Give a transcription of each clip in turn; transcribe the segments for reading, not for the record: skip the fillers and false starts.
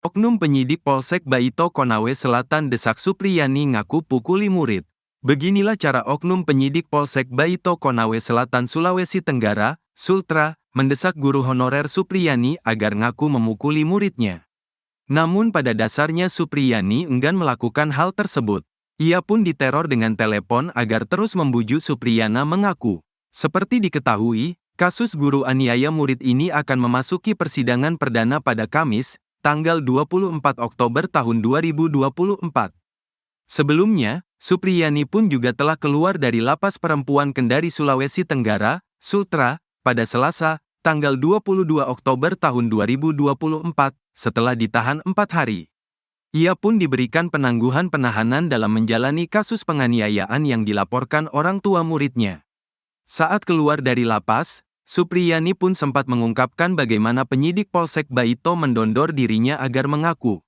Oknum penyidik Polsek Baito Konawe Selatan desak Supriyani ngaku pukuli murid. Beginilah cara oknum penyidik Polsek Baito Konawe Selatan Sulawesi Tenggara, Sultra, mendesak guru honorer Supriyani agar ngaku memukuli muridnya. Namun pada dasarnya Supriyani enggan melakukan hal tersebut. Ia pun diteror dengan telepon agar terus membujuk Supriyana mengaku. Seperti diketahui, kasus guru aniaya murid ini akan memasuki persidangan perdana pada Kamis, tanggal 24 Oktober tahun 2024. Sebelumnya, Supriyani pun juga telah keluar dari Lapas Perempuan Kendari Sulawesi Tenggara, Sultra, pada Selasa, tanggal 22 Oktober tahun 2024, setelah ditahan 4 hari. Ia pun diberikan penangguhan penahanan dalam menjalani kasus penganiayaan yang dilaporkan orang tua muridnya. Saat keluar dari lapas, Supriyani pun sempat mengungkapkan bagaimana penyidik Polsek Baito mendondor dirinya agar mengaku.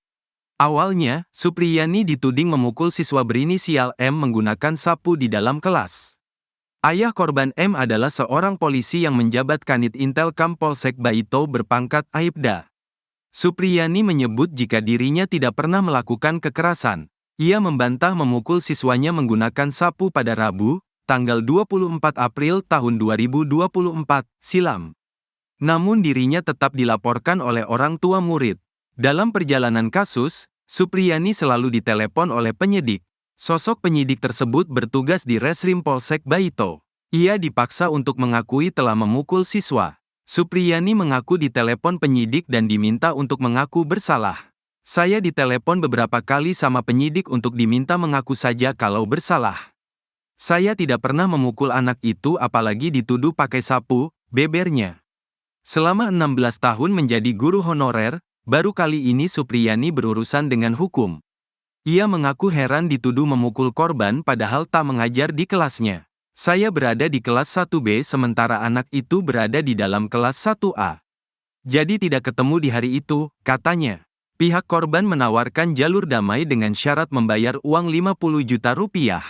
Awalnya, Supriyani dituding memukul siswa berinisial M menggunakan sapu di dalam kelas. Ayah korban M adalah seorang polisi yang menjabat Kanit Intelkam Polsek Baito berpangkat Aibda. Supriyani menyebut jika dirinya tidak pernah melakukan kekerasan. Ia membantah memukul siswanya menggunakan sapu pada Rabu, tanggal 24 April tahun 2024, silam. Namun dirinya tetap dilaporkan oleh orang tua murid. Dalam perjalanan kasus, Supriyani selalu ditelepon oleh penyidik. Sosok penyidik tersebut bertugas di Reskrim Polsek Baito. Ia dipaksa untuk mengakui telah memukul siswa. Supriyani mengaku ditelepon penyidik dan diminta untuk mengaku bersalah. Saya ditelepon beberapa kali sama penyidik untuk diminta mengaku saja kalau bersalah. Saya tidak pernah memukul anak itu apalagi dituduh pakai sapu, bebernya. Selama 16 tahun menjadi guru honorer, baru kali ini Supriyani berurusan dengan hukum. Ia mengaku heran dituduh memukul korban padahal tak mengajar di kelasnya. Saya berada di kelas 1B sementara anak itu berada di dalam kelas 1A. Jadi tidak ketemu di hari itu, katanya. Pihak korban menawarkan jalur damai dengan syarat membayar uang 50 juta rupiah.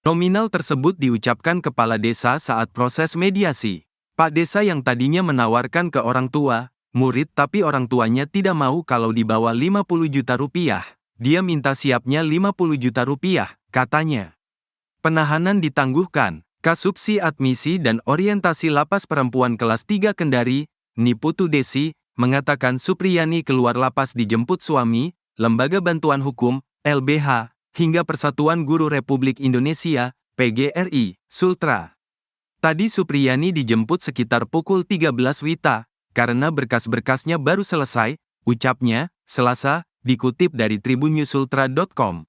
Nominal tersebut diucapkan kepala desa saat proses mediasi. Pak desa yang tadinya menawarkan ke orang tua, murid tapi orang tuanya tidak mau kalau dibawa 50 juta rupiah. Dia minta siapnya 50 juta rupiah, katanya. Penahanan ditangguhkan. Kasubsi Admisi dan Orientasi Lapas Perempuan Kelas 3 Kendari, Niputu Desi, mengatakan Supriyani keluar lapas dijemput suami, Lembaga Bantuan Hukum, LBH, hingga Persatuan Guru Republik Indonesia, PGRI, Sultra. Tadi Supriyani dijemput sekitar pukul 13 WITA, karena berkas-berkasnya baru selesai, ucapnya, Selasa, dikutip dari tribunnewsultra.com.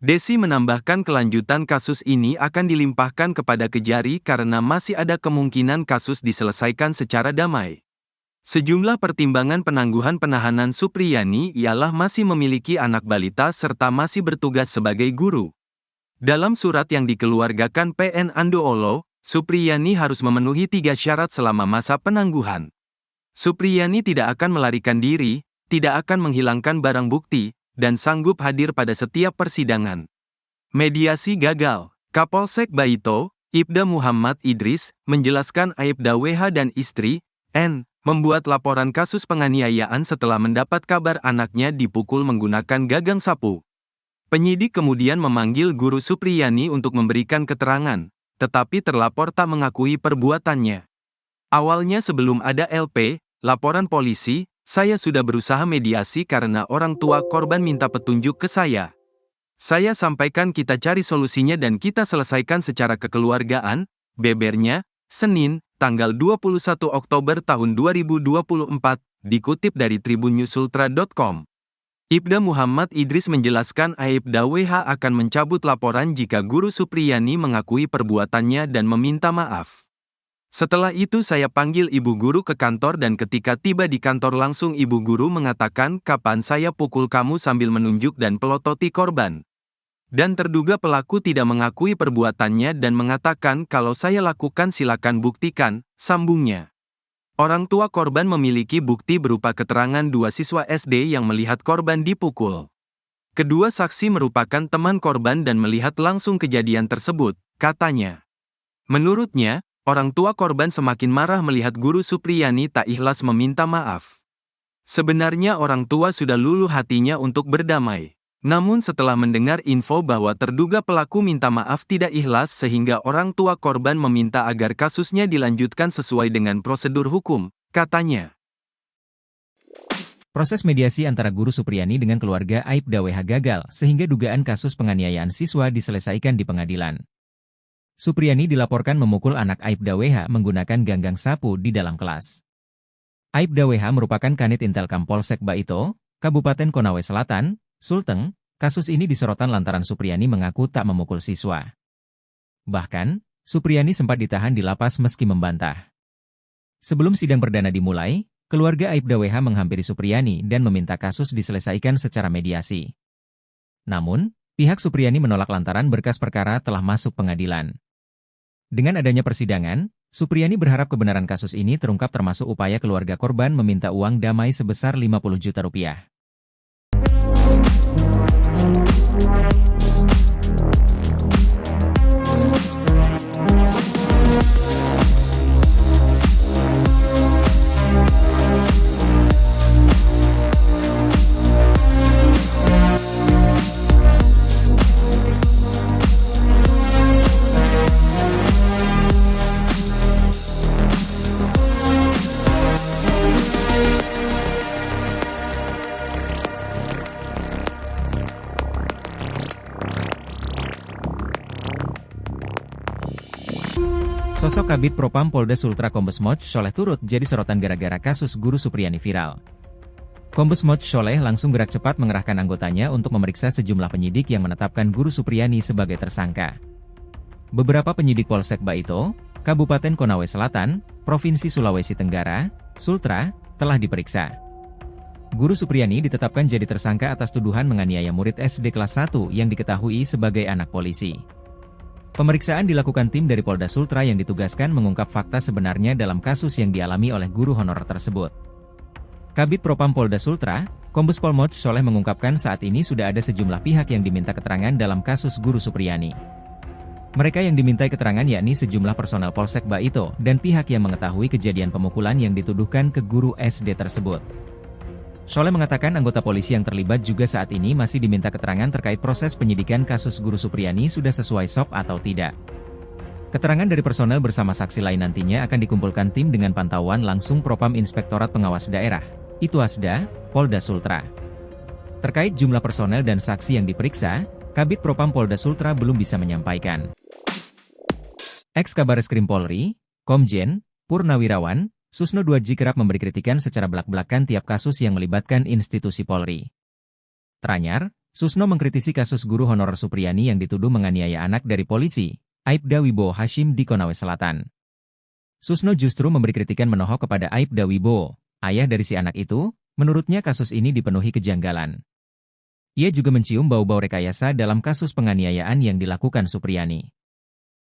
Desi menambahkan kelanjutan kasus ini akan dilimpahkan kepada Kejari karena masih ada kemungkinan kasus diselesaikan secara damai. Sejumlah pertimbangan penangguhan penahanan Supriyani ialah masih memiliki anak balita serta masih bertugas sebagai guru. Dalam surat yang dikeluargakan PN Andoolo, Supriyani harus memenuhi 3 syarat selama masa penangguhan. Supriyani tidak akan melarikan diri, tidak akan menghilangkan barang bukti, dan sanggup hadir pada setiap persidangan. Mediasi gagal. Kapolsek Baito, Ibda Muhammad Idris, menjelaskan Aibda WH dan istri, N, membuat laporan kasus penganiayaan setelah mendapat kabar anaknya dipukul menggunakan gagang sapu. Penyidik kemudian memanggil guru Supriyani untuk memberikan keterangan, tetapi terlapor tak mengakui perbuatannya. Awalnya sebelum ada LP, laporan polisi, saya sudah berusaha mediasi karena orang tua korban minta petunjuk ke saya. Saya sampaikan kita cari solusinya dan kita selesaikan secara kekeluargaan, bebernya, Senin, tanggal 21 Oktober tahun 2024, dikutip dari tribunnewsultra.com. Ibda Muhammad Idris menjelaskan Aibda WH akan mencabut laporan jika guru Supriyani mengakui perbuatannya dan meminta maaf. Setelah itu saya panggil ibu guru ke kantor dan ketika tiba di kantor langsung ibu guru mengatakan kapan saya pukul kamu sambil menunjuk dan pelototi korban. Dan terduga pelaku tidak mengakui perbuatannya dan mengatakan kalau saya lakukan silakan buktikan, sambungnya. Orang tua korban memiliki bukti berupa keterangan 2 siswa SD yang melihat korban dipukul. Kedua saksi merupakan teman korban dan melihat langsung kejadian tersebut, katanya. Menurutnya, orang tua korban semakin marah melihat guru Supriyani tak ikhlas meminta maaf. Sebenarnya orang tua sudah luluh hatinya untuk berdamai. Namun setelah mendengar info bahwa terduga pelaku minta maaf tidak ikhlas sehingga orang tua korban meminta agar kasusnya dilanjutkan sesuai dengan prosedur hukum, katanya. Proses mediasi antara Guru Supriyani dengan keluarga Aibda WH gagal sehingga dugaan kasus penganiayaan siswa diselesaikan di pengadilan. Supriyani dilaporkan memukul anak Aibda WH menggunakan ganggang sapu di dalam kelas. Aibda WH merupakan Kanit Intelkam Polsek Baito, Kabupaten Konawe Selatan, Sulteng. Kasus ini disorotan lantaran Supriyani mengaku tak memukul siswa. Bahkan, Supriyani sempat ditahan di lapas meski membantah. Sebelum sidang perdana dimulai, keluarga Aibda WH menghampiri Supriyani dan meminta kasus diselesaikan secara mediasi. Namun, pihak Supriyani menolak lantaran berkas perkara telah masuk pengadilan. Dengan adanya persidangan, Supriyani berharap kebenaran kasus ini terungkap termasuk upaya keluarga korban meminta uang damai sebesar 50 juta rupiah. Sosok Kabid Propam Polda Sultra Kombes Moch Sholeh turut jadi sorotan gara-gara kasus Guru Supriyani viral. Kombes Moch Sholeh langsung gerak cepat mengerahkan anggotanya untuk memeriksa sejumlah penyidik yang menetapkan Guru Supriyani sebagai tersangka. Beberapa penyidik Polsek Baito, Kabupaten Konawe Selatan, Provinsi Sulawesi Tenggara, Sultra, telah diperiksa. Guru Supriyani ditetapkan jadi tersangka atas tuduhan menganiaya murid SD kelas 1 yang diketahui sebagai anak polisi. Pemeriksaan dilakukan tim dari Polda Sultra yang ditugaskan mengungkap fakta sebenarnya dalam kasus yang dialami oleh guru honorer tersebut. Kabid Propam Polda Sultra, Kombes Pol Moch Sholeh mengungkapkan saat ini sudah ada sejumlah pihak yang diminta keterangan dalam kasus Guru Supriyani. Mereka yang dimintai keterangan yakni sejumlah personel Polsek Baito dan pihak yang mengetahui kejadian pemukulan yang dituduhkan ke guru SD tersebut. Sholeh mengatakan anggota polisi yang terlibat juga saat ini masih diminta keterangan terkait proses penyidikan kasus Guru Supriyani sudah sesuai SOP atau tidak. Keterangan dari personel bersama saksi lain nantinya akan dikumpulkan tim dengan pantauan langsung Propam Inspektorat Pengawas Daerah, Ituasda, Polda Sultra. Terkait jumlah personel dan saksi yang diperiksa, Kabid Propam Polda Sultra belum bisa menyampaikan. Ex-Kabareskrim Polri, Komjen Purnawirawan Susno 2J kerap memberi kritikan secara belak-belakan tiap kasus yang melibatkan institusi Polri. Teranyar, Susno mengkritisi kasus guru honorer Supriyani yang dituduh menganiaya anak dari polisi, Aibda Wibowo Hashim di Konawe Selatan. Susno justru memberi kritikan menohok kepada Aibda Wibowo, ayah dari si anak itu. Menurutnya kasus ini dipenuhi kejanggalan. Ia juga mencium bau-bau rekayasa dalam kasus penganiayaan yang dilakukan Supriyani.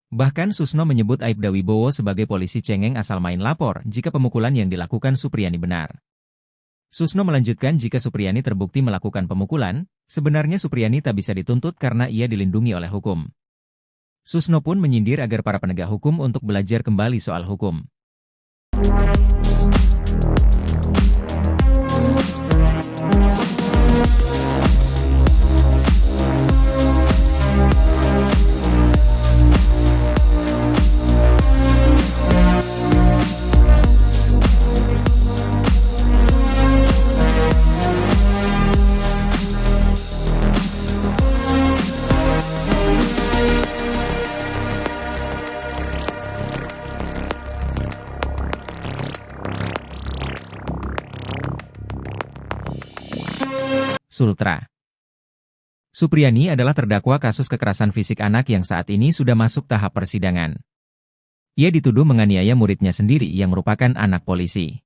Bahkan Susno menyebut Aibda Wibowo sebagai polisi cengeng asal main lapor jika pemukulan yang dilakukan Supriyani benar. Susno melanjutkan jika Supriyani terbukti melakukan pemukulan, sebenarnya Supriyani tak bisa dituntut karena ia dilindungi oleh hukum. Susno pun menyindir agar para penegak hukum untuk belajar kembali soal hukum. Sultra. Supriyani adalah terdakwa kasus kekerasan fisik anak yang saat ini sudah masuk tahap persidangan. Ia dituduh menganiaya muridnya sendiri yang merupakan anak polisi.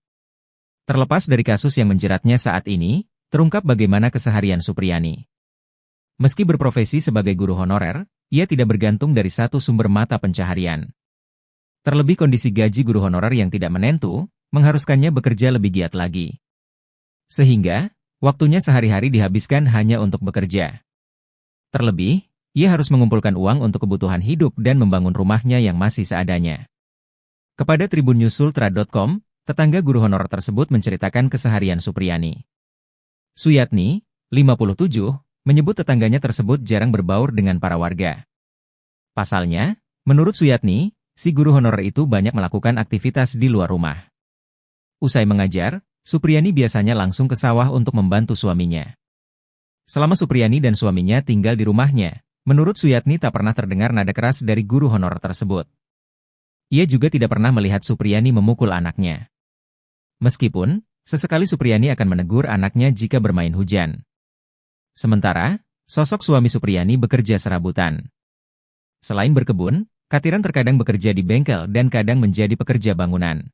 Terlepas dari kasus yang menjeratnya saat ini, terungkap bagaimana keseharian Supriyani. Meski berprofesi sebagai guru honorer, ia tidak bergantung dari satu sumber mata pencaharian. Terlebih kondisi gaji guru honorer yang tidak menentu, mengharuskannya bekerja lebih giat lagi. Sehingga, waktunya sehari-hari dihabiskan hanya untuk bekerja. Terlebih, ia harus mengumpulkan uang untuk kebutuhan hidup dan membangun rumahnya yang masih seadanya. Kepada tribunnews sultra.com, tetangga guru honorer tersebut menceritakan keseharian Supriyani. Suyatni, 57, menyebut tetangganya tersebut jarang berbaur dengan para warga. Pasalnya, menurut Suyatni, si guru honorer itu banyak melakukan aktivitas di luar rumah. Usai mengajar, Supriyani biasanya langsung ke sawah untuk membantu suaminya. Selama Supriyani dan suaminya tinggal di rumahnya, menurut Suyatni tak pernah terdengar nada keras dari guru honorer tersebut. Ia juga tidak pernah melihat Supriyani memukul anaknya. Meskipun, sesekali Supriyani akan menegur anaknya jika bermain hujan. Sementara, sosok suami Supriyani bekerja serabutan. Selain berkebun, Katiran terkadang bekerja di bengkel dan kadang menjadi pekerja bangunan.